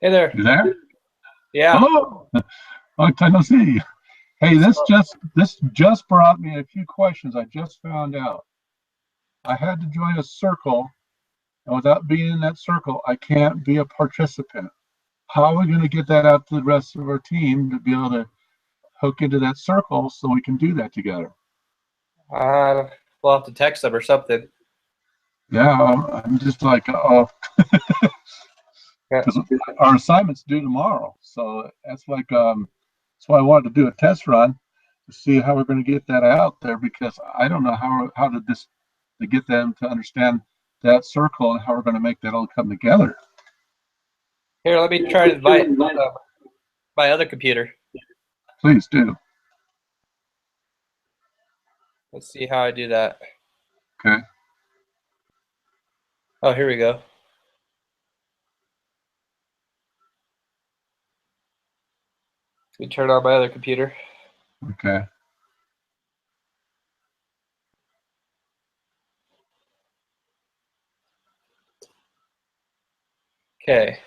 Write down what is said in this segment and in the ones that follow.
Hey there. You there? Yeah. Hello. Long time no see. Hey, this just brought me a few questions I just found out. I had to join a circle, and without being in that circle, I can't be a participant. How are we going to get that out to the rest of our team to be able to hook into that circle so we can do that together? We'll have to text them or something. Yeah, I'm just like, oh, Yeah. because our assignment's due tomorrow, so that's why I wanted to do a test run to see how we're going to get that out there because I don't know how to get them to understand that circle and how we're going to make that all come together. Here, let me try to invite my other computer. Please do. Let's see how I do that. Okay. Oh, here we go. Let me turn on my other computer. Okay. Okay.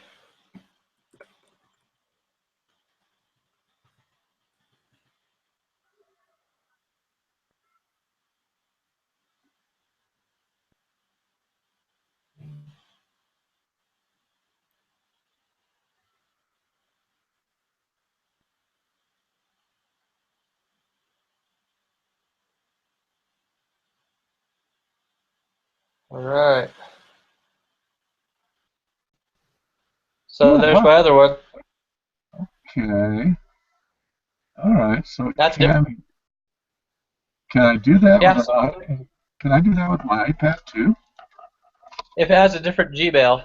All right. So Oh there's wow. my other one. Okay. All right. So That's different. can I do that with Yeah. an So iPad? Can I do that with my iPad too? if it has a different Gmail,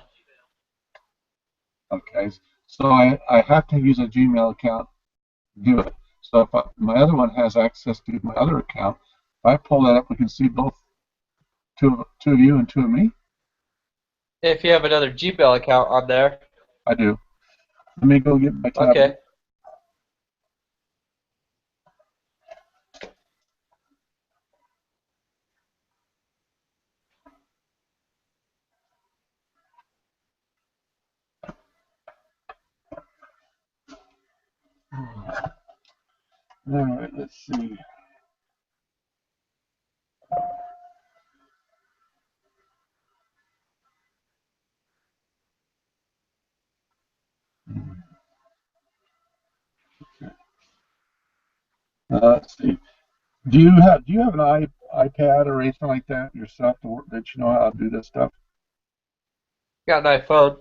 Okay. So I have to use a Gmail account to do it. So if my other one has access to my other account, if I pull that up, we can see both two of you and two of me. if you have another Gmail account on there, I do. Let me go get my tablet. okay. All right, let's see. Let's see. Do you have an iPad or anything like that yourself to work, that you know how to do this stuff? Got an iPhone.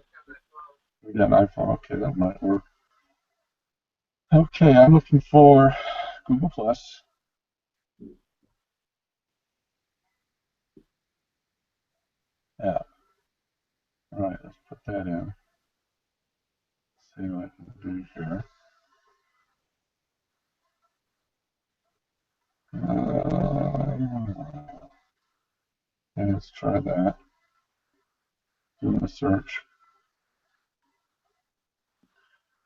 You got an iPhone. Okay, that might work. Okay, I'm looking for Google Plus. Yeah. All right, let's put that in. See what I can do here. And let's try that. Do a search.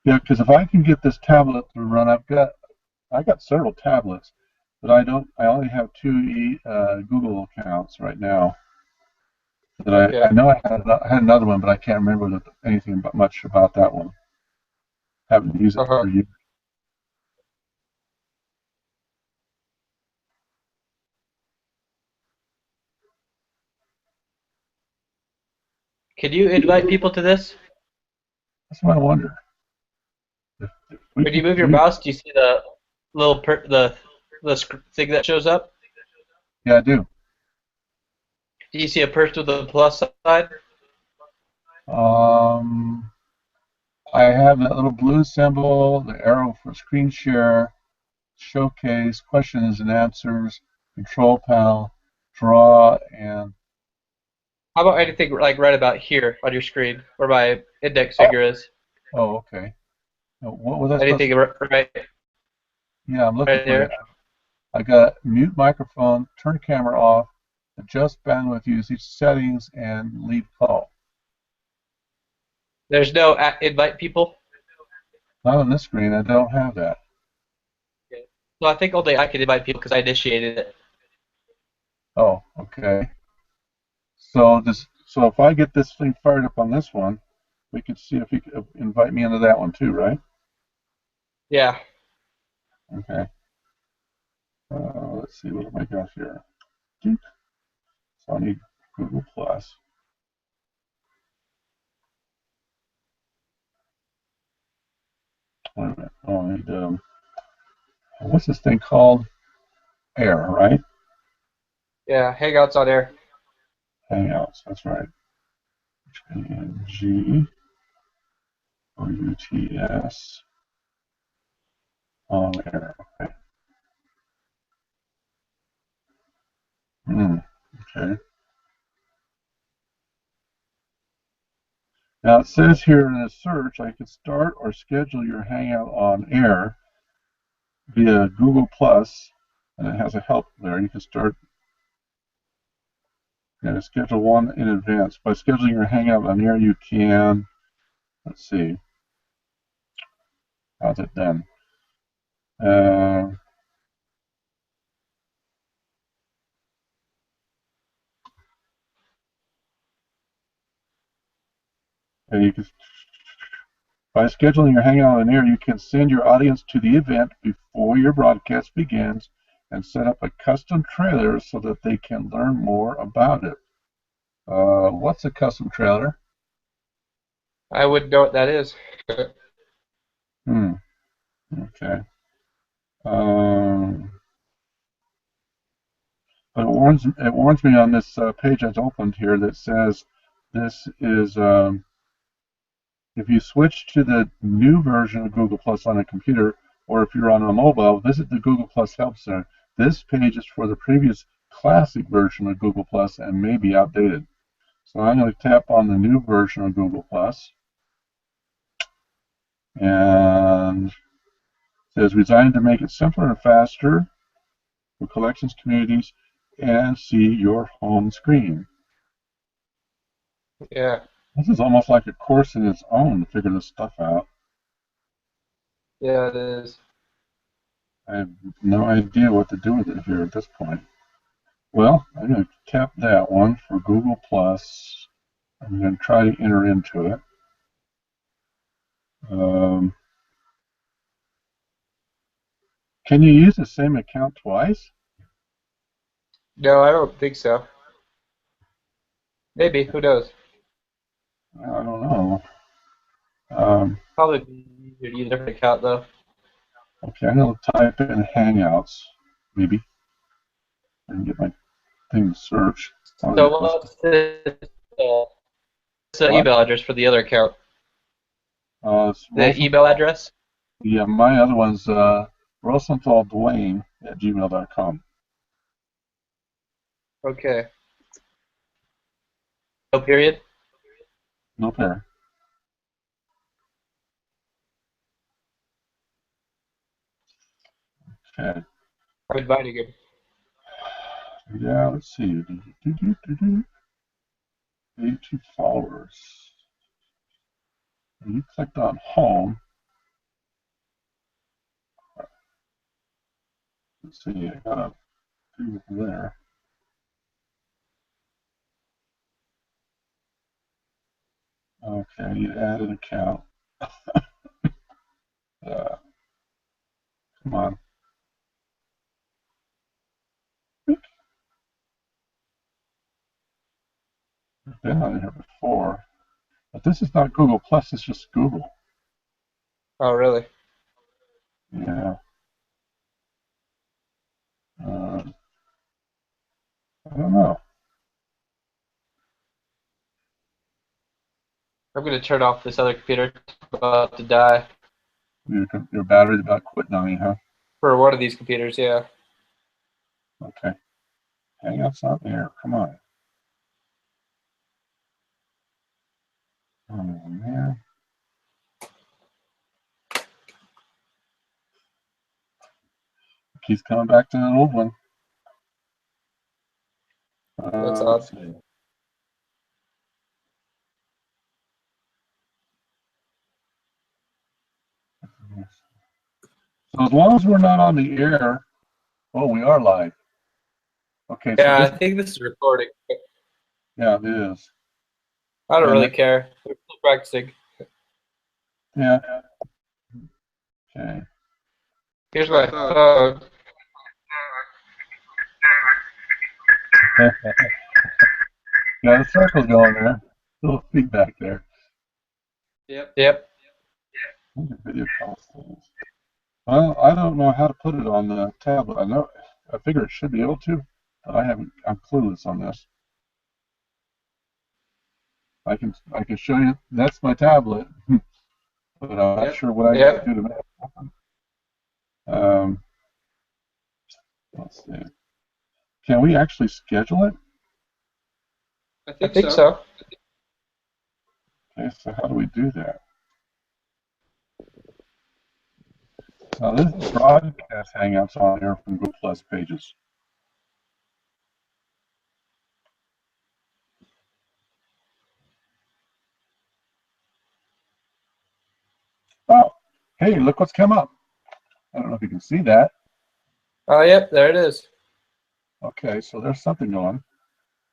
Yeah, because if I can get this tablet to run, I got several tablets, but I don't. I only have two Google accounts right now. That I Okay. know I had another one, but I can't remember anything much about that one. Haven't used it Uh-huh. for years. Can you invite people to this? That's what I wonder. If we When you can move your do. mouse, do you see the little thing that shows up? Yeah, I do. Do you see a person with a plus sign? Um, I have that little blue symbol, the arrow for screen share, showcase, questions and answers, control panel, draw, and How about anything like right about here on your screen, where my index finger is? oh, okay. What was I supposed Anything to do? right Yeah, I'm looking right for there? it. I got mute microphone, turn camera off, adjust bandwidth usage settings, and leave call. There's no invite people. Not on this screen. I don't have that. Okay. So I think only I can invite people because I initiated it. Oh, okay. So if I get this thing fired up on this one, we could see if he could invite me into that one too, right? Yeah. Okay. Let's see, what have I got here? So I need Google Plus. Wait a minute. Oh, I need, what's this thing called? Air, right? Yeah. Hangouts on air. Hangouts, that's right. Hangouts on air. Okay. Okay. Now it says here in the search, I could start or schedule your Hangout on air via Google Plus, and it has a help there. You can start and schedule one in advance. By scheduling your Hangout on air, you can, let's see, how's it done? Uh, and you can, by scheduling your Hangout on air, you can send your audience to the event before your broadcast begins and set up a custom trailer so that they can learn more about it. What's a custom trailer? I wouldn't know what that is. Hmm. Okay. Um, but it warns me on this page I've opened here that says this is if you switch to the new version of Google Plus on a computer or if you're on a mobile, visit the Google Plus Help Center. This page is for the previous classic version of Google Plus and may be outdated. So I'm going to tap on the new version of Google Plus, and it says designed to make it simpler and faster for collections, communities, and see your home screen. Yeah. This is almost like a course in its own to figure this stuff out. Yeah, it is. I have no idea what to do with it here at this point. Well, I'm going to tap that one for Google Plus. I'm going to try to enter into it. Um, can you use the same account twice? No, I don't think so. Maybe. Who knows? I don't know. Um, Probably be easier to use a different account though. okay, I'm going to type in Hangouts, maybe, and get my thing to search. So Audience. what's the What? email address for the other account? It's The email Rosenthal. address? Yeah, my other one's RosenthalDwayne@gmail.com. Okay. No period? No pair. Okay. I'm inviting him. Yeah, let's see. 82 followers. And you clicked on home. Let's see, I got a few there. Okay, you add an account. Uh, come on. I've been on here before. But this is not Google Plus, it's just Google. Oh, really? Yeah. Uh, I don't know. I'm gonna turn off this other computer. It's about to die. Your battery's about quitting on you, huh? For one of these computers, yeah. Okay. Hangout's not there. Come on. Oh, man. Keeps coming back to the old one. That's odd. Let's see. So as long as we're not on the air, oh, we are live. Okay, so Yeah, I this, think this is recording. yeah, it is. I don't And really care. We're still practicing. Yeah. Okay. Here's my phone. Yeah, the circle's going there. A little feedback there. Yep. Video calls. Well, I don't know how to put it on the tablet. I figure it should be able to, but I'm clueless on this. I can show you. That's my tablet, but I'm not sure what I got to do to make it happen. Let's see. Can we actually schedule it? I think so. Okay, so how do we do that? Now this is broadcast Hangouts on here from Google Plus pages. Oh, hey, look what's come up. I don't know if you can see that. Oh, yep, there it is. Okay, so there's something going.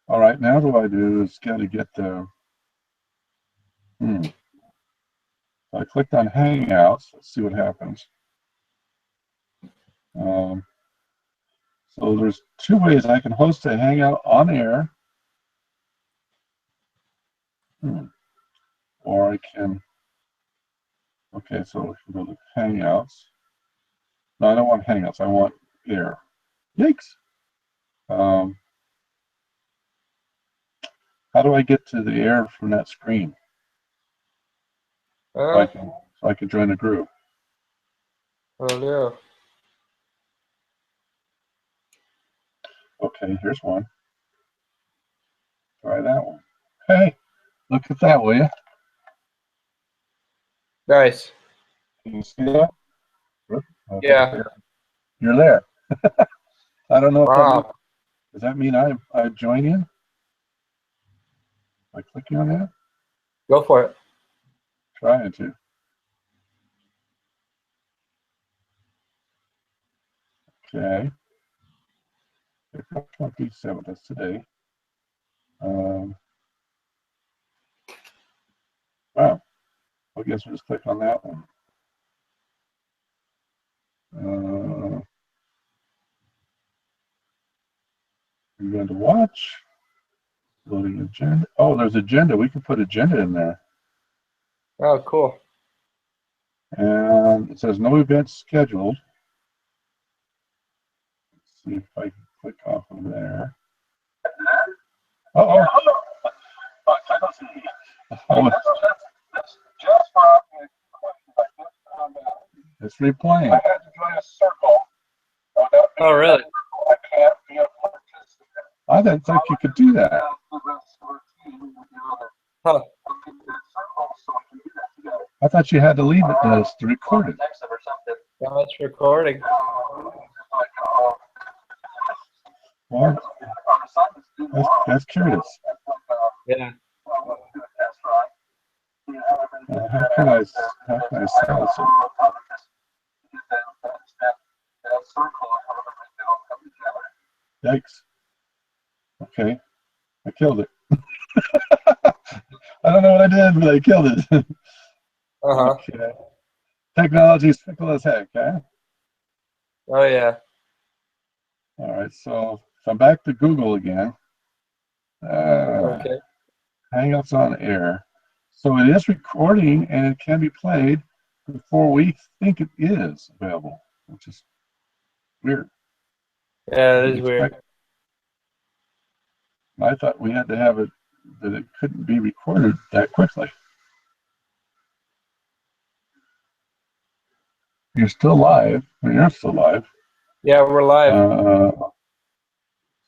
All right, now what I do is got to get the. I clicked on Hangouts. Let's see what happens. Um, so there's two ways I can host a Hangout on air, or I can. Okay, so we can go to Hangouts. No, I don't want Hangouts. I want air. Yikes! Um, how do I get to the air from that screen Uh, so I can join the group? oh, no. Okay, here's one. Try that one. Hey, look at that, will you? Nice. Can you see that? Yeah. You're there. I don't know if that means. Wow. Does that mean I join in by clicking on that? Go for it. Trying to. Okay. April 27th. That's today. Um, wow. I guess we'll just click on that one. I'm going to watch. Loading agenda. Oh, there's agenda. We can put agenda in there. Oh, cool. And it says no events scheduled. Let's see if I can click off of there. Uh-oh. Oh, it's replaying. Oh, really? I didn't think you could do that. Huh. I thought you had to leave it to record it. Now it's recording. Well, that's curious. Yeah. How can I silence it? Yikes. Okay, I killed it. I don't know what I did, but I killed it. Uh-huh. Okay. Technology is fickle as heck, huh? Oh, yeah. All right, so I'm back to Google again. Okay. Hangouts on air. So it is recording and it can be played before we think it is available, which is weird. Yeah, it Didn't is weird. expect. I thought we had to have it that it couldn't be recorded that quickly. You're still live. You're still live. Yeah, we're live.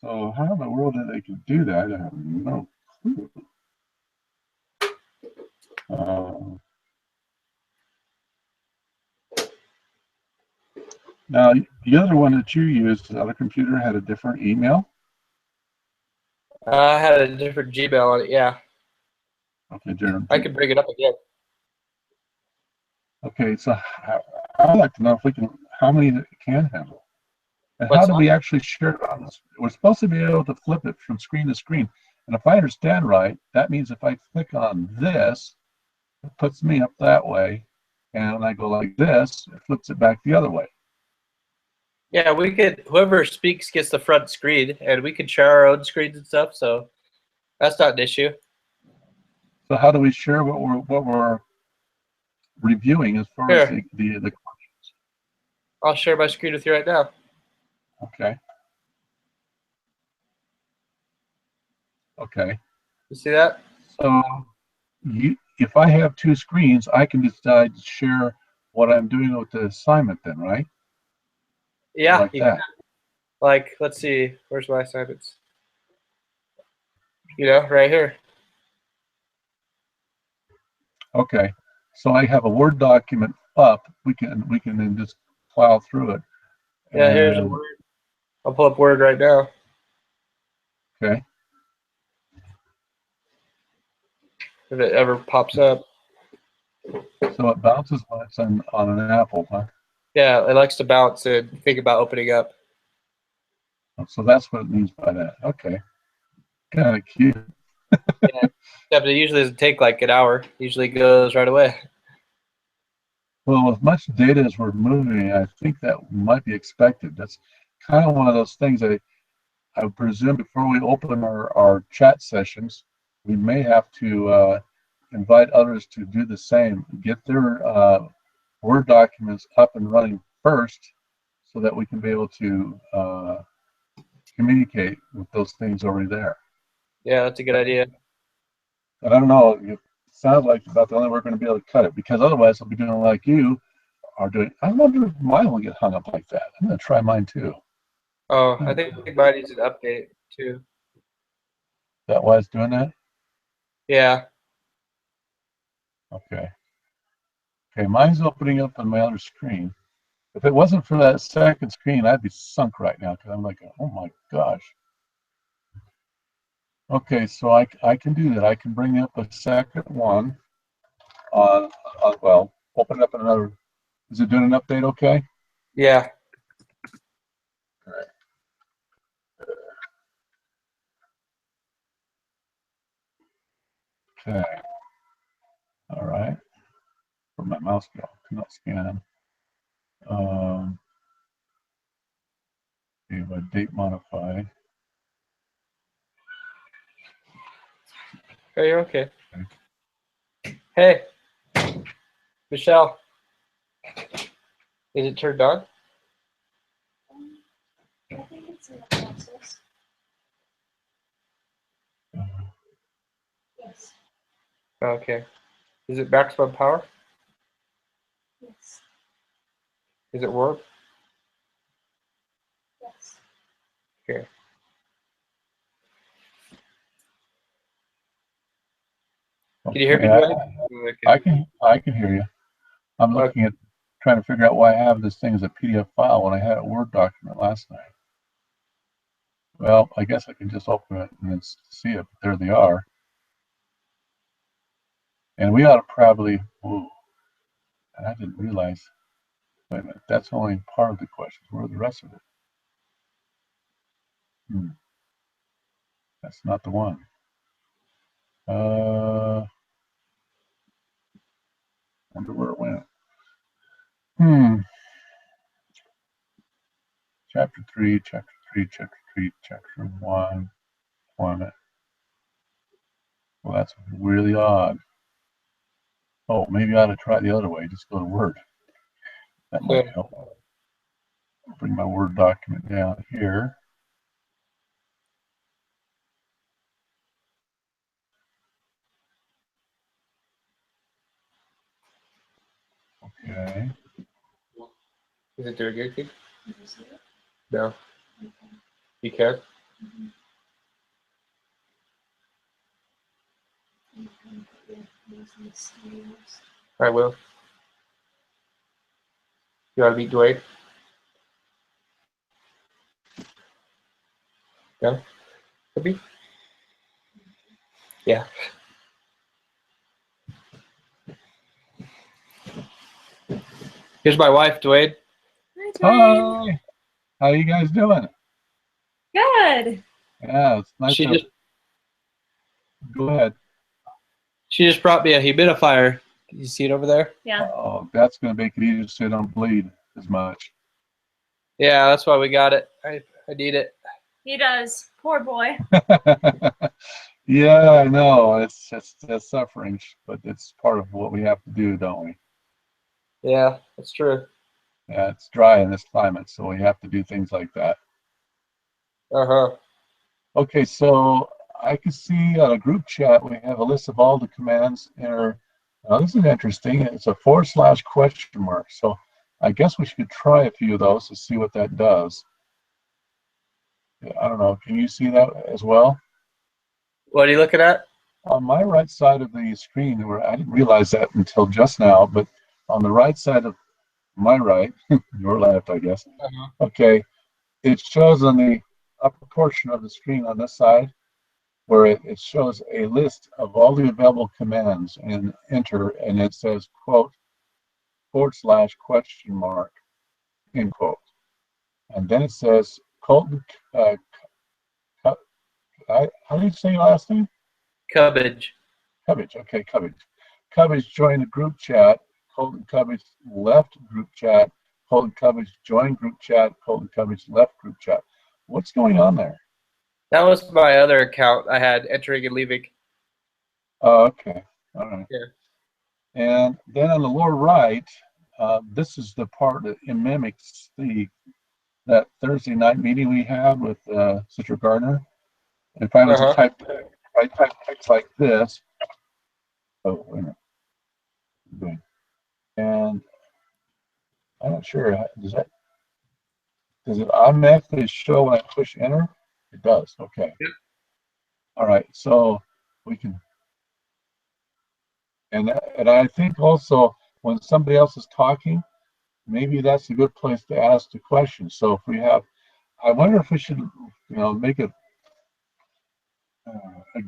So how in the world did they can do that? I have no clue. Now the other one that you used, the other computer, had a different email. I had a different Gmail on it, yeah. Okay, different. I could bring it up again. Okay, so I'd like to know if we can, how many it can handle, and how What's do we actually share it on this? We're supposed to be able to flip it from screen to screen, and if I understand right, that means if I click on this, it puts me up that way, and when I go like this, it flips it back the other way. Yeah, we could. Whoever speaks gets the front screen, and we can share our own screens and stuff. So that's not an issue. So how do we share what we're reviewing as far as Here, the I'll share my screen with you right now. okay. Okay. You see that? So if I have two screens, I can decide to share what I'm doing with the assignment then, right? Yeah. Like that. Like, let's see. Where's my assignments? Right here. Okay. So I have a Word document up. We can then just plow through it. Yeah, here's a And Word. I'll pull up Word right now. okay. If it ever pops up. So it bounces when it's on an Apple, huh? Yeah, it likes to bounce and think about opening up. So that's what it means by that. Okay. Kind of cute. Yeah. Yeah, but it usually doesn't take like an hour. It usually goes right away. Well, with much data as we're moving, I think that might be expected. That's kind of one of those things I presume before we open our chat sessions, we may have to invite others to do the same, get their Word documents up and running first so that we can be able to communicate with those things already there. Yeah, that's a good idea. And I don't know, it sounds like about the only way we're going to be able to cut it, because otherwise I'll be doing like you are doing. I wonder if mine will get hung up like that. I'm going to try mine too. Oh, I think mine needs an update too. That why it's doing that? Yeah. Okay. Okay, mine's opening up on my other screen. If it wasn't for that second screen, I'd be sunk right now because I'm like, oh my gosh. Okay, so I can do that. I can bring up a second one well, open up another. Is it doing an update okay? Yeah. All right. Okay. All right. Where'd my mouse go? Cannot scan. Um, okay, my date modify. Oh, you're okay. Okay. Hey, Michelle, is it turned on? I think it's in the process. Yes. Okay. Is it maximum power? Yes. Is it warm? Yes. Here. Can you hear me, Okay, Dwayne? I can hear you. I'm Okay. looking at trying to figure out why I have this thing as a PDF file when I had a Word document last night. Well, I guess I can just open it and then see it. But there they are. And we ought to probably, ooh, and I didn't realize, wait a minute, that's only part of the questions. Where are the rest of it? That's not the one. Wonder where it went. Chapter 3, Chapter 3, Chapter 3, Chapter 1, Employment. Well, that's really odd. Oh, maybe I ought to try the other way. Just go to Word. That might Yeah. help. Bring my Word document down here. Okay. Is it doing anything? Can you see it? No. Okay. You can? Mm-hmm. You can put your nose in the sleeves. I will. You want to meet Dwayne? No? Could be? Yeah. Here's my wife, Dwayne. Hi, Dwayne. Hi. How you guys doing? Good. Yeah, it's nice She to just go ahead. she just brought me a humidifier. Can you see it over there? Yeah. Oh, that's going to make it easier so you don't bleed as much. Yeah, that's why we got it. I need it. He does. Poor boy. Yeah, I know. It's suffering, but it's part of what we have to do, don't we? Yeah, that's true. Yeah, it's dry in this climate, so we have to do things like that. Uh-huh. Okay, so I can see on a group chat we have a list of all the commands in our. Now this is interesting. It's a / question mark. So I guess we should try a few of those to see what that does. I don't know. Can you see that as well? What are you looking at? On my right side of the screen, where I didn't realize that until just now, but on the right side of my right, your left, I guess. Uh-huh. Okay, it shows on the upper portion of the screen on this side where it shows a list of all the available commands and enter, and it says quote / question mark end quote, and then it says Colton. How do you say your last name? Cubbage. Cubbage. Okay, Cubbage. Cubbage joined the group chat. Colton Cubbage left group chat. Colton Cubbage joined group chat. Colton Cubbage left group chat. What's going on there? That was my other account I had entering and leaving. Oh, okay. All right. Yeah. And then on the lower right, this is the part that it mimics that Thursday night meeting we had with Sister Gardner. If I was to Uh-huh. I type text like this. Oh, wait a minute. And I'm not sure. Does it automatically show when I push enter? It does. Okay. Yep. All right. So we can, and I think also when somebody else is talking, maybe that's a good place to ask the question. So if we have, I wonder if we should, make a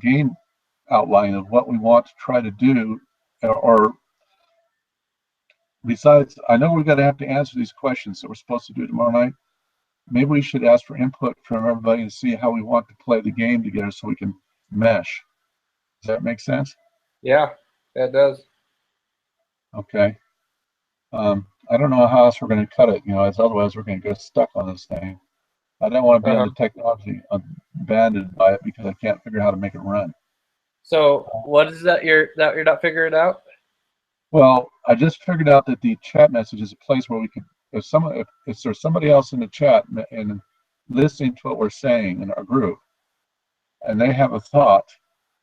game outline of what we want to try to do, or besides, I know we're going to have to answer these questions that we're supposed to do tomorrow night. Maybe we should ask for input from everybody to see how we want to play the game together so we can mesh. Does that make sense? Yeah, that does. Okay. I don't know how else we're going to cut it, as otherwise we're going to get stuck on this thing. I don't want to be on Uh-huh. the technology abandoned by it because I can't figure out how to make it run. So what is that you're not figuring out? Well, I just figured out that the chat message is a place where we could, if there's somebody else in the chat and listening to what we're saying in our group, and they have a thought,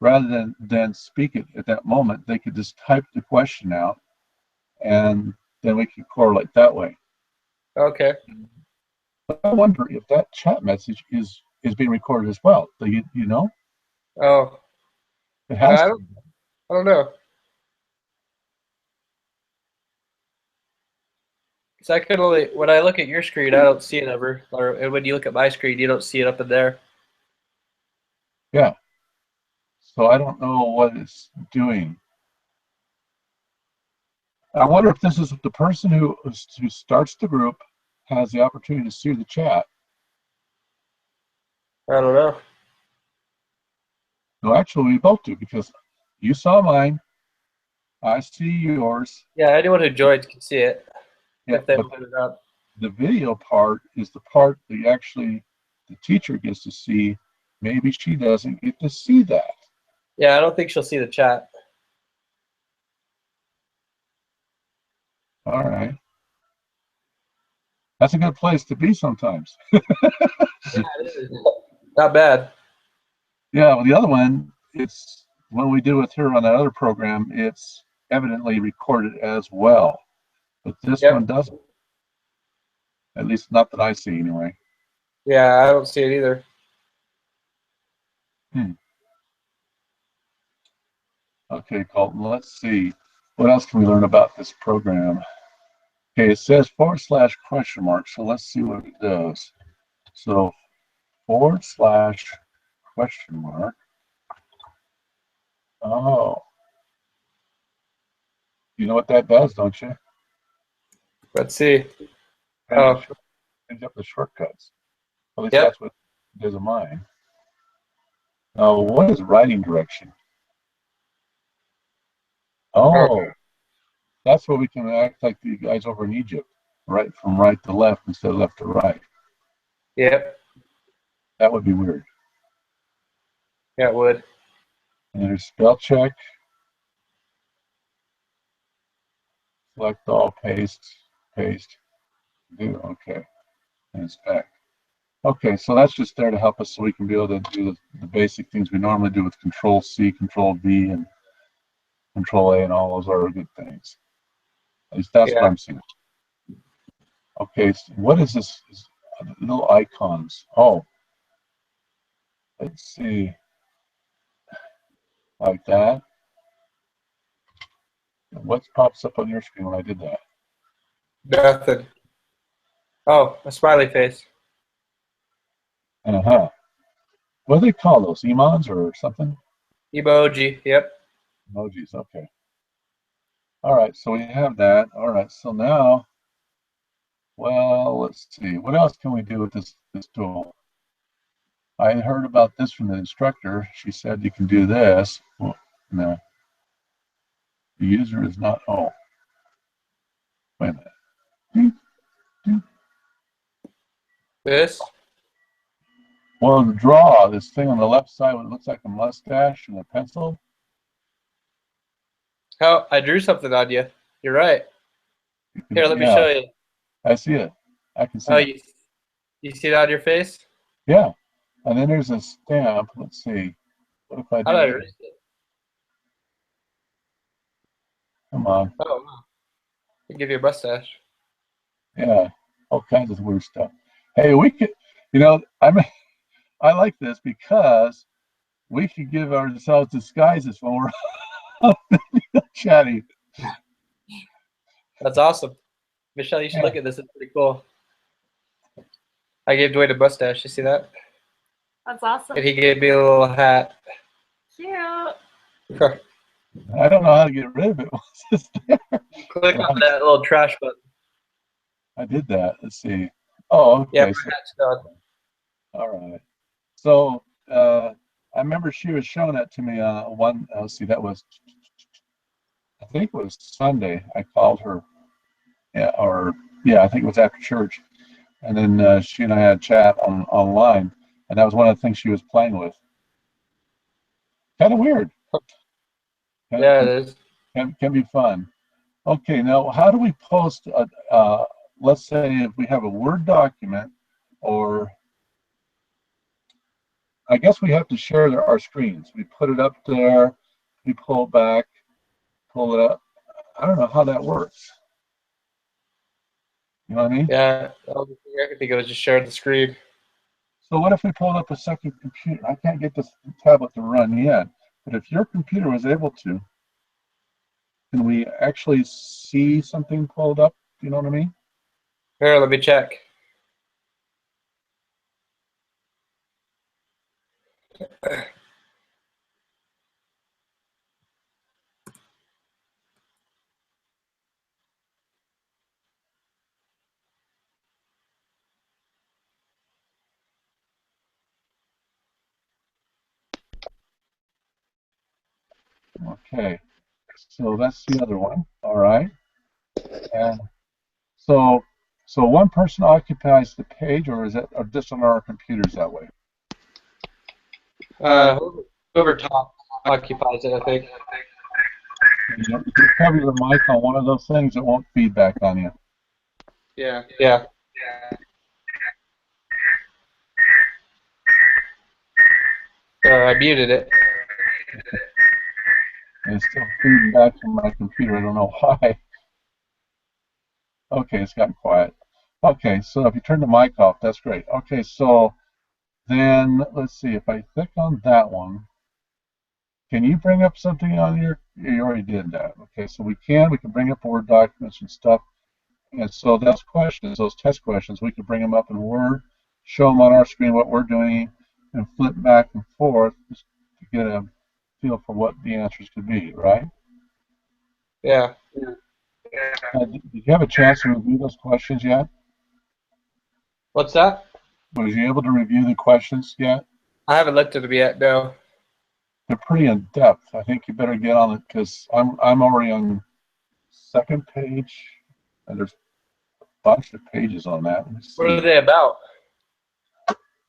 rather than speak it at that moment, they could just type the question out, and then we could correlate that way. Okay. But I wonder if that chat message is being recorded as well. Do you know? Oh, It has I to. don't know. So I could only when I look at your screen, I don't see it ever. And when you look at my screen, you don't see it up in there. Yeah. So I don't know what it's doing. I wonder if this is the person who starts the group has the opportunity to see the chat. I don't know. No, actually, we both do because you saw mine, I see yours. Yeah, anyone who joins can see it Yeah, if they but open it up. the video part is the part that actually the teacher gets to see. Maybe she doesn't get to see that. Yeah, I don't think she'll see the chat. All right. That's a good place to be sometimes. Yeah, it is. Not bad. Yeah, well, the other one, it's when we do with her on that other program, it's evidently recorded as well. But this one Yep. doesn't. At least not that I see anyway. Yeah, I don't see it either. Okay, Colton, let's see. What else can we learn about this program? Okay, it says / question mark, so let's see what it does. So / question mark. Oh, you know what that does, don't you? Let's see. Brings Oh, up the shortcuts. At least yep. that's what it does in mine. Now, what is writing direction? Oh, Oh, That's where we can act like the guys over in Egypt, right from right to left instead of left to right. Yep. That would be weird. Yeah, it would. And there's spell check. Select all, paste, paste, do, okay, and inspect. Okay, so that's just there to help us so we can be able to do the basic things we normally do with Control C, Control V, and Control A, and all those are good things. At least that's what Yeah. I'm seeing. Okay, so what is this? Little icons. Oh, let's see. Like that. What pops up on your screen when I did that? Nothing. Oh, a smiley face. Uh-huh. What do they call those? Emojis or something? Emoji. Yep. Emojis, okay. All right, so we have that. All right, so now, well, let's see. What else can we do with this tool? I heard about this from the instructor. She said you can do this. Well, no, the user is not, oh, wait a minute. This. Well, draw this thing on the left side, what looks like a mustache and a pencil. Oh, I drew something on you. You're right. Here, let me Yeah, show you. I see it. I can see Oh, it. you see that on your face? Yeah, and then there's a stamp. Let's see. What if I How did I do this? erase it? Come on. Oh, wow. I give you a mustache. Yeah, all kinds of weird stuff. Hey, we could, I like this because we could give ourselves disguises when we're chatting. That's awesome. Michelle, you should Yeah. look at this. It's pretty cool. I gave Dwayne a mustache. You see that? That's awesome. And he gave me a little hat. Cute. I don't know how to get rid of it once it's there. Click on that little trash button. I did that. Let's see. Oh, okay. Yeah, my So, hat's done. all right. So I remember she was showing that to me one. Let's see. That was, I think it was Sunday. I called her. Yeah, I think it was after church, and then she and I had a chat online, and that was one of the things she was playing with. Kind of weird. Yeah, it is. Can be fun. Okay, now how do we post let's say if we have a Word document, or I guess we have to share our screens. We put it up there, we pull back, pull it up. I don't know how that works. You know what I mean? Yeah, the only thing I could think of was just sharing the screen. So what if we pulled up a second computer? I can't get this tablet to run yet, but if your computer was able to, can we actually see something pulled up? You know what I mean? Here, let me check. Okay, so that's the other one. All right, and so one person occupies the page, or is it or just on our computers that way? Whoever top occupies it, I think. You cover your mic on one of those things, it won't feedback on you. Yeah. Yeah. I muted it. And it's still feeding back from my computer. I don't know why. Okay, it's gotten quiet. Okay, so if you turn the mic off, that's great. Okay, so then let's see. If I click on that one, can you bring up something on your? You already did that. Okay, so we can bring up Word documents and stuff. And so those questions, those test questions, we could bring them up in Word, show them on our screen what we're doing, and flip back and forth just to get a feel for what the answers could be, right? Yeah. Did you have a chance to review those questions yet? What's that? Was you able to review the questions yet? I haven't looked at them yet, no. They're pretty in depth. I think you better get on it because I'm already on second page, and there's a bunch of pages on that. Let me see. What are they about?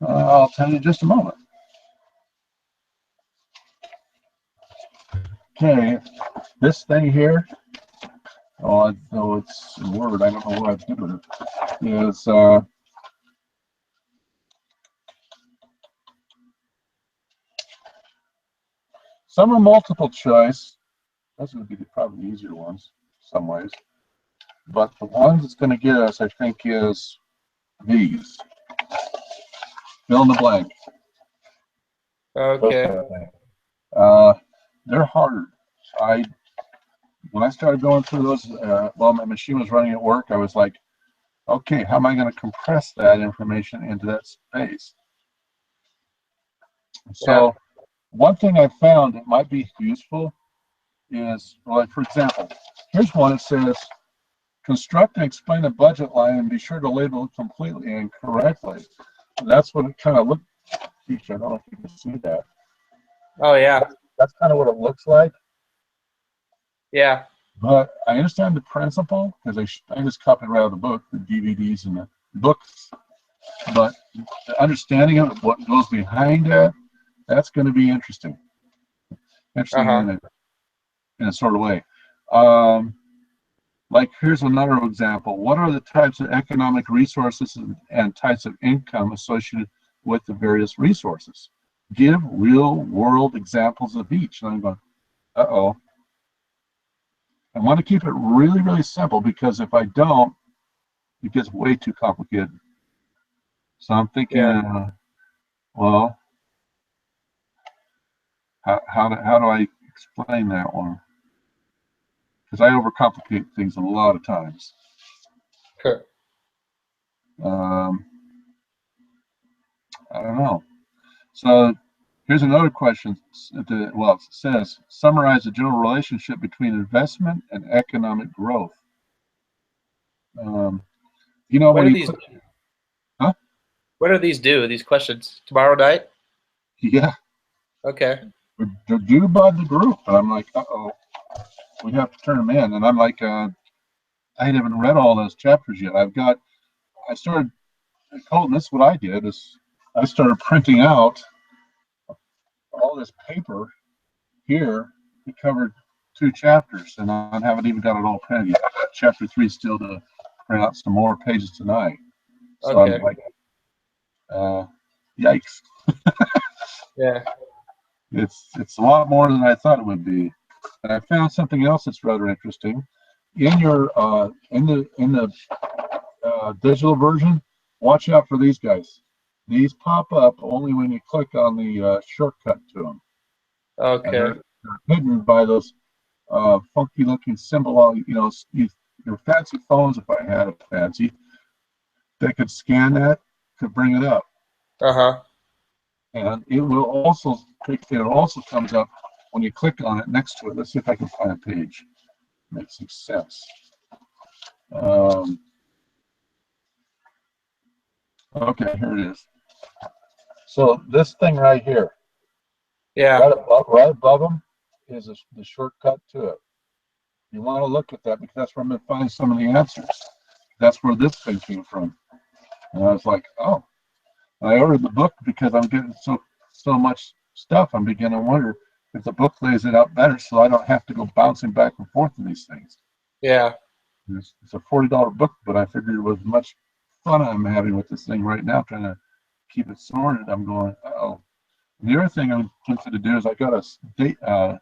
I'll tell you in just a moment. Okay, this thing here, though it's in Word, I don't know what I did with it, is some are multiple choice. Those would be probably the easier ones in some ways. But the ones it's going to get us, I think, is these. Fill in the blank. Okay. Kind of thing. They're harder. When I started going through those, while my machine was running at work, I was like, okay, how am I going to compress that information into that space? So one thing I found that might be useful is, like, for example, here's one that says, construct and explain a budget line and be sure to label it completely and correctly. And that's what it kind of looks like. I don't know if you can see that. Oh, yeah. That's kind of what it looks like. Yeah. But I understand the principle because I just copied right out of the book, the DVDs and the books. But the understanding of what goes behind that, that's going to be interesting. Interesting in a sort of way. Like, here's another example. What are the types of economic resources and types of income associated with the various resources? Give real-world examples of each. And I'm going, uh-oh. I want to keep it really, really simple because if I don't, it gets way too complicated. So I'm thinking, well, how do I explain that one? Because I overcomplicate things a lot of times. Sure. I don't know. So here's another question. Well, it says, summarize the general relationship between investment and economic growth. You know, What when do you these? put, huh? What do these do? These questions tomorrow night? Yeah, Okay. they're due by the group. And I'm like, uh-oh, we have to turn them in. And I'm like, I haven't read all those chapters yet. Colton, this is what I did, is I started printing out all this paper here. It covered 2 chapters, and I haven't even got it all printed yet. Chapter 3 still to print out some more pages tonight. So Okay. I'm like, yikes. Yeah. It's a lot more than I thought it would be. And I found something else that's rather interesting. In your in the digital version, watch out for these guys. These pop up only when you click on the shortcut to them. And Okay. they're hidden by those funky looking symbol. Your fancy phones, if I had a fancy, that could scan that, could bring it up. Uh-huh. And it also comes up when you click on it next to it. Let's see if I can find a page. Makes some sense. Okay, here it is. So this thing right here, Yeah. right above them, is the shortcut to it. You want to look at that because that's where I'm going to find some of the answers. That's where this thing came from. And I was like, oh. I ordered the book because I'm getting so much stuff. I'm beginning to wonder if the book lays it out better so I don't have to go bouncing back and forth to these things. Yeah. It's a $40 book, but I figured with much fun I'm having with this thing right now, trying to keep it sorted, I'm going, oh. The other thing I'm tempted to do is I got a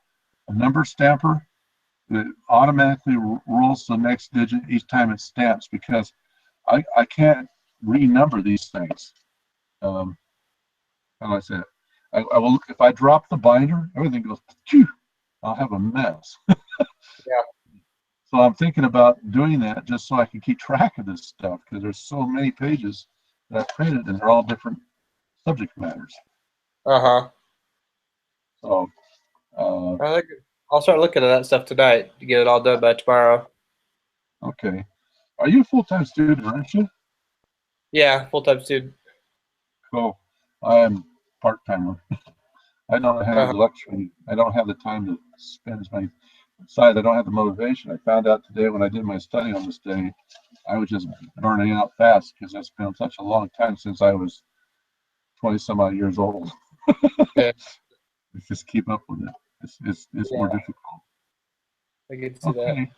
number stamper that automatically rolls the next digit each time it stamps because I can't renumber these things. How do I say it? I will, if I drop the binder, everything goes, phew, I'll have a mess. Yeah. So I'm thinking about doing that just so I can keep track of this stuff because there's so many pages that I've printed and they're all different subject matters. Uh-huh. So, I'll start looking at that stuff tonight to get it all done by tomorrow. okay. Are you a full-time student, aren't you? Yeah, full-time student. Cool. I am part-timer. I don't have Uh-huh. the luxury. I don't have the time to spend as many. Besides, I don't have the motivation. I found out today when I did my study on this day, I was just burning out fast because it's been such a long time since I was 20 some odd years old. Yeah. Just keep up with it. It's more Yeah. difficult. I can see that. Okay.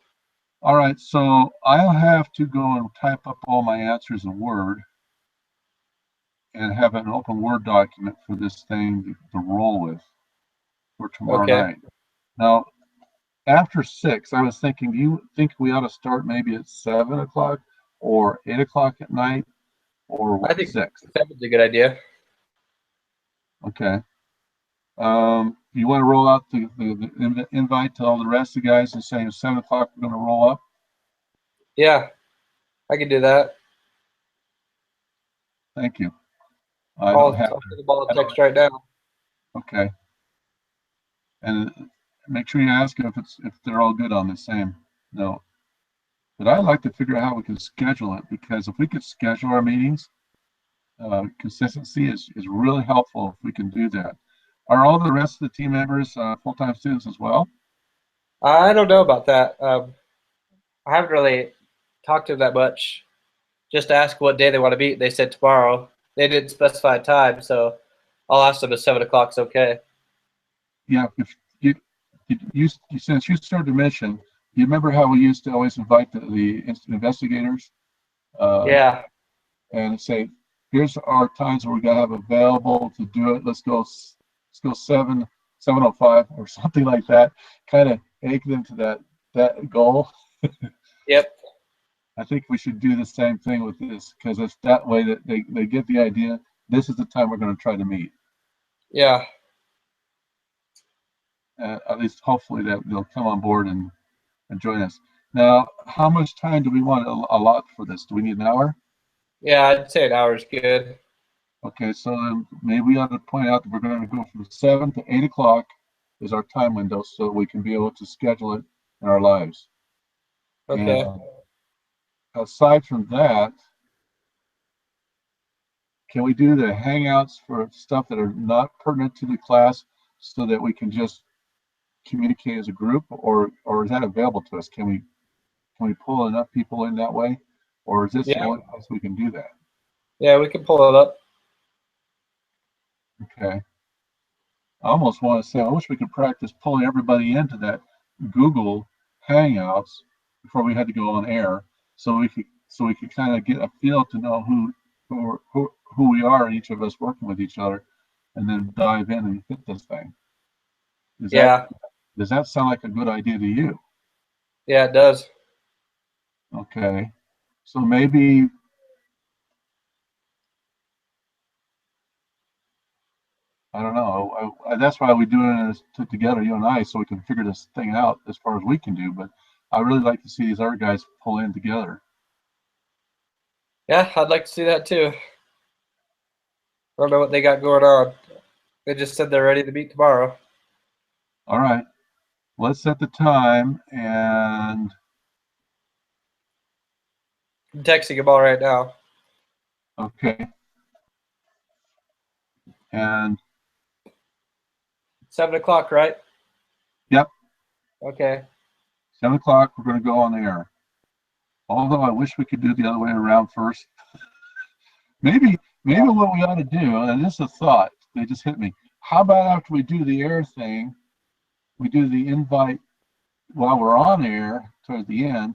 All right. So I'll have to go and type up all my answers in Word and have an open Word document for this thing to roll with for tomorrow Okay. night. Now, after 6, I was thinking, do you think we ought to start maybe at 7 o'clock or 8 o'clock at night or I think 6? 7's a good idea. Okay. You want to roll out the invite to all the rest of the guys and say 7 o'clock we're going to roll up? Yeah, I can do that. Thank you. I I'll don't have send them all a I don't, text right now. okay. And make sure you ask them if they're all good on the same note. But I'd like to figure out how we can schedule it, because if we could schedule our meetings, consistency is really helpful if we can do that. Are all the rest of the team members full-time students as well? I don't know about that. I haven't really talked to them that much. Just ask what day they want to meet. They said tomorrow. They didn't specify a time, so I'll ask them if 7 o'clock's okay. Yeah, if you since you started to mention, you remember how we used to always invite the investigators Yeah, and say, here's our times that we're gonna have available to do it. Let's go 7:05 or something like that. Kind of egg them to that goal. yep, I think we should do the same thing with this, because it's that way that they get the idea. This is the time we're going to try to meet. yeah. At least hopefully that they'll come on board and join us. Now, how much time do we want to allot for this? Do we need an hour? Yeah, I'd say an hour is good. Okay, so then maybe we ought to point out that we're going to go from 7 to 8 o'clock is our time window, so we can be able to schedule it in our lives. Okay. And aside from that, can we do the hangouts for stuff that are not pertinent to the class so that we can just communicate as a group, or is that available to us? Can we pull enough people in that way, or is this the Yeah, only place we can do that? yeah, we can pull it up. Okay. I almost want to say I wish we could practice pulling everybody into that Google Hangouts before we had to go on air, so we could kind of get a feel to know who we are, each of us working with each other, and then dive in and hit this thing. Does that Yeah, does that sound like a good idea to you? yeah, it does. Okay. So maybe I don't know. That's why we do it together, you and I, so we can figure this thing out as far as we can do. But I really like to see these other guys pull in together. Yeah, I'd like to see that too. I don't know what they got going on. They just said they're ready to meet tomorrow. All right, let's set the time. And I'm texting them all right now. okay, and 7 o'clock, right? yep, Okay. 7 o'clock. We're going to go on the air. Although I wish we could do the other way around first. Maybe what we ought to do, and this is a thought, they just hit me. How about after we do the air thing, we do the invite while we're on air toward the end,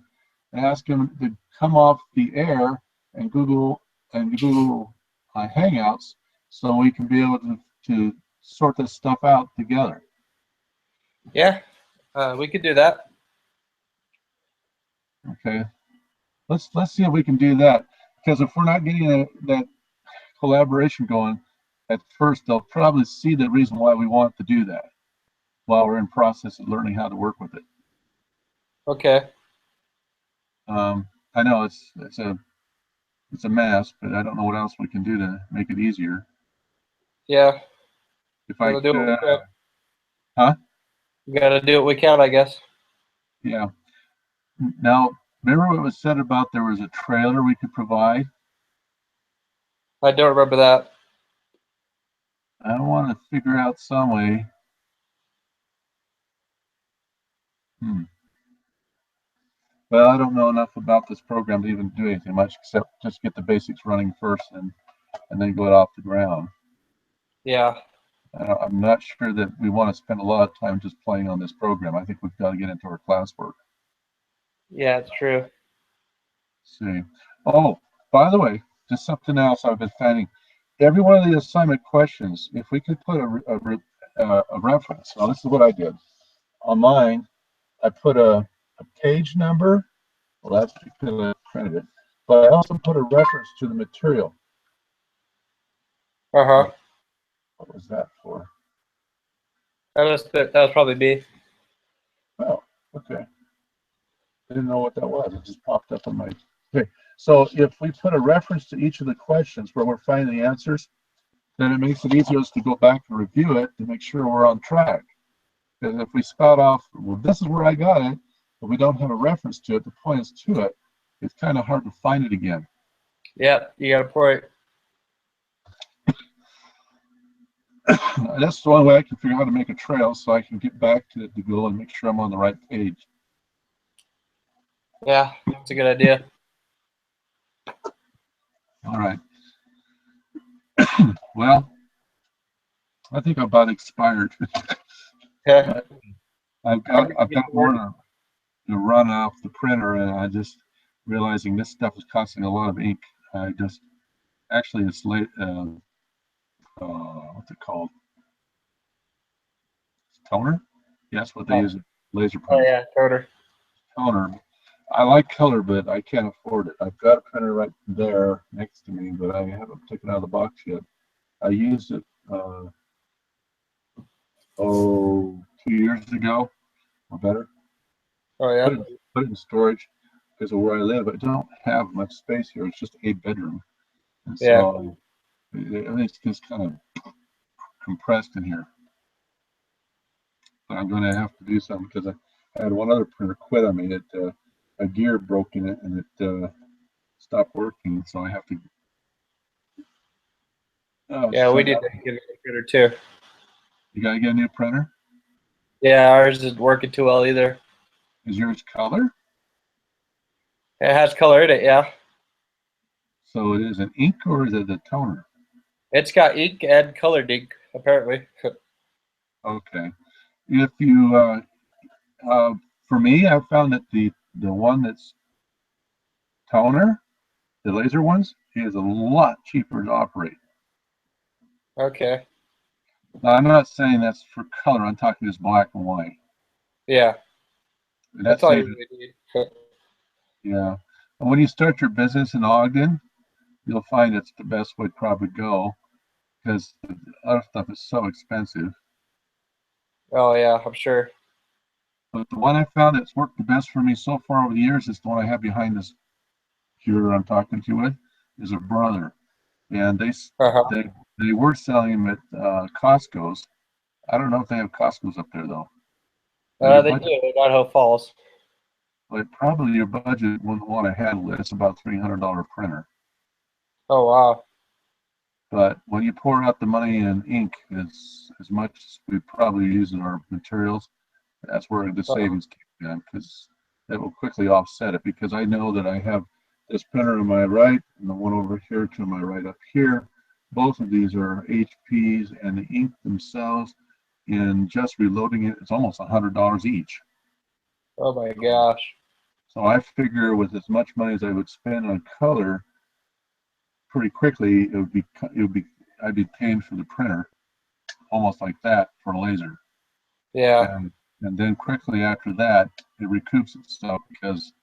and ask them to come off the air and Google Hangouts, so we can be able to sort this stuff out together. Yeah, we could do that. Okay, let's see if we can do that, because if we're not getting that collaboration going at first, they'll probably see the reason why we want to do that while we're in process of learning how to work with it. Okay. I know it's a mess, but I don't know what else we can do to make it easier. Yeah. If I Gotta do what we could, can. huh? We gotta do what we can, I guess. Yeah. Now, remember what was said about there was a trailer we could provide? I don't remember that. I want to figure out some way. Hmm. Well, I don't know enough about this program to even do anything much except just get the basics running first and then go it off the ground. Yeah. I'm not sure that we want to spend a lot of time just playing on this program. I think we've got to get into our classwork. Yeah, it's true. Let's see. Oh, by the way, just something else I've been finding. Every one of the assignment questions, if we could put a reference. Now, this is what I did. On mine, I put a page number. Well, that's because I printed it. But I also put a reference to the material. Uh-huh. What was that for? That was probably me. Oh, okay. I didn't know what that was. It just popped up on my. Okay. So if we put a reference to each of the questions where we're finding the answers, then it makes it easier to go back and review it to make sure we're on track. Because if we spout off, well, this is where I got it, but we don't have a reference to it to point us to it, it's kind of hard to find it again. Yeah, you got a point. That's the only way I can figure out how to make a trail so I can get back to it to go and make sure I'm on the right page. Yeah, that's a good idea. All right. Well, I think I'm about expired. Yeah. I've got more to run off the printer, and I just realizing this stuff is costing a lot of ink. I just actually it's late. What's it called? Toner? Yes, what they use in laser Oh printers. yeah, toner. Toner. I like color, but I can't afford it. I've got a printer right there next to me, but I haven't taken it out of the box yet. I used it 2 years ago or better. Oh yeah. Put it in storage because of where I live. I don't have much space here. It's just a bedroom, and Yeah. so everything's just kind of compressed in here. But I'm going to have to do something because I had one other printer quit on me. A gear broke in it and it stopped working, so I have to. Yeah, we Shut need up. to get a printer too. You got to get a new printer. Yeah, ours isn't working too well either. Is yours color? It has color in it, yeah. So it is an ink or is it a toner? It's got ink and colored ink, apparently. Okay. If you, for me, I found that the one that's toner, the laser ones, is a lot cheaper to operate. Okay. Now, I'm not saying that's for color. I'm talking just black and white. Yeah. And That's that all you saves it. really need. Yeah. And when you start your business in Ogden, you'll find it's the best way to probably go because the other stuff is so expensive. Oh yeah, I'm sure. But the one I found that's worked the best for me so far over the years is the one I have behind this computer I'm talking to you with, is a brother. And Uh-huh. they were selling them at Costco's. I don't know if they have Costco's up there though. But They do in Idaho Falls. probably your budget wouldn't want to handle it. It's about $300 printer. Oh wow. But when you pour out the money in ink as much as we probably use in our materials, that's where the Uh-huh. savings kick in because that will quickly offset it. Because I know that I have this printer on my right and the one over here to my right up here. Both of these are HPs, and the ink themselves, in just reloading it, it's almost $100 each. Oh my gosh. So I figure with as much money as I would spend on color, pretty quickly I'd be paying for the printer almost like that for a laser. Yeah. And then quickly after that, it recoups itself because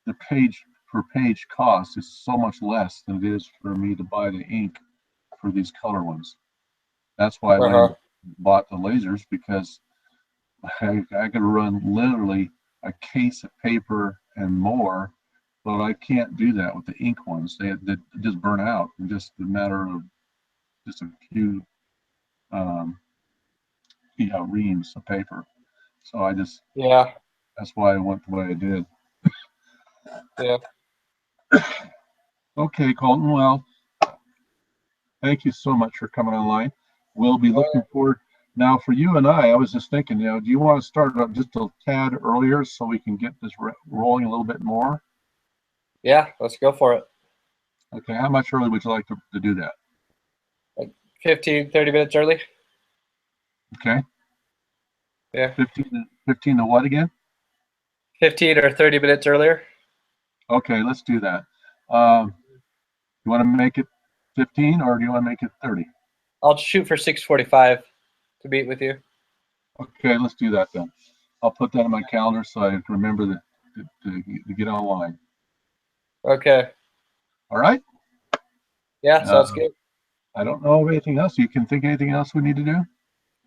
the page per page cost is so much less than it is for me to buy the ink for these color ones. That's why I went Uh-huh. and bought the lasers because I could run literally a case of paper and more, but I can't do that with the ink ones. They just burn out in just a matter of just a few reams of paper. So Yeah. that's why I went the way I did. Yeah. Okay, Colton. Well, thank you so much for coming online. We'll be looking forward. Now, for you and I was just thinking, do you want to start just a tad earlier so we can get this rolling a little bit more? Yeah, let's go for it. Okay, how much early would you like to do that? Like 15, 30 minutes early. Okay. Yeah. 15 to what again? 15 or 30 minutes earlier. Okay, let's do that. You want to make it 15 or do you want to make it 30? I'll shoot for 6:45 to meet with you. Okay, let's do that then. I'll put that in my calendar so I remember to get online. Okay. All right? Yeah, sounds good. I don't know of anything else. You can think of anything else we need to do?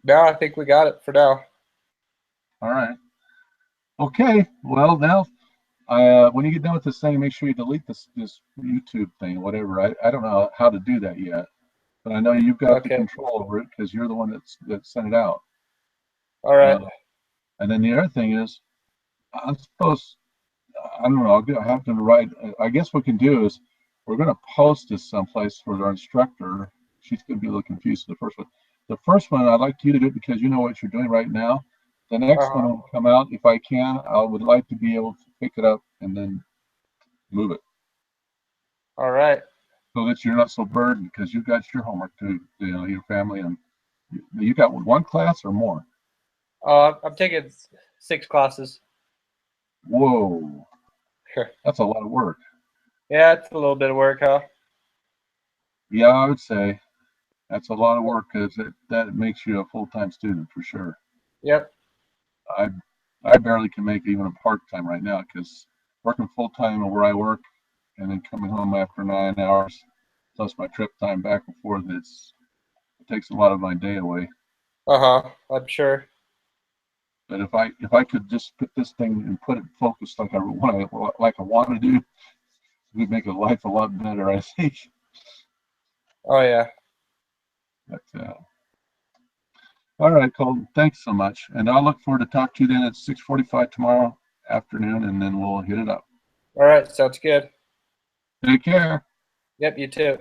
No, I think we got it for now. All right. Okay, well, now, when you get done with this thing, make sure you delete this YouTube thing, whatever. I don't know how to do that yet, but I know you've got the Okay. control over it because you're the one that sent it out. All right. And then the other thing is, I'm supposed, I don't know, I have to write, I guess what we can do is we're going to post this someplace for our instructor. She's going to be a little confused with the first one. The first one, I'd like you to do it because you know what you're doing right now. The next one will come out. If I can, I would like to be able to pick it up and then move it. All right. So that you're not so burdened because you've got your homework too, your family, and you got one class or more. I'm taking 6 classes. Whoa, that's a lot of work. Yeah, it's a little bit of work, huh? Yeah, I would say that's a lot of work because that makes you a full-time student for sure. Yep. I barely can make even a part-time right now because working full-time where I work and then coming home after 9 hours plus my trip time back and forth, it takes a lot of my day away. I'm sure. But if I could just put this thing and put it focused like I want to do, it would make life a lot better, I think. Oh yeah. But, all right, Colton, thanks so much. And I'll look forward to talk to you then at 6:45 tomorrow afternoon, and then we'll hit it up. All right, sounds good. Take care. Yep, you too.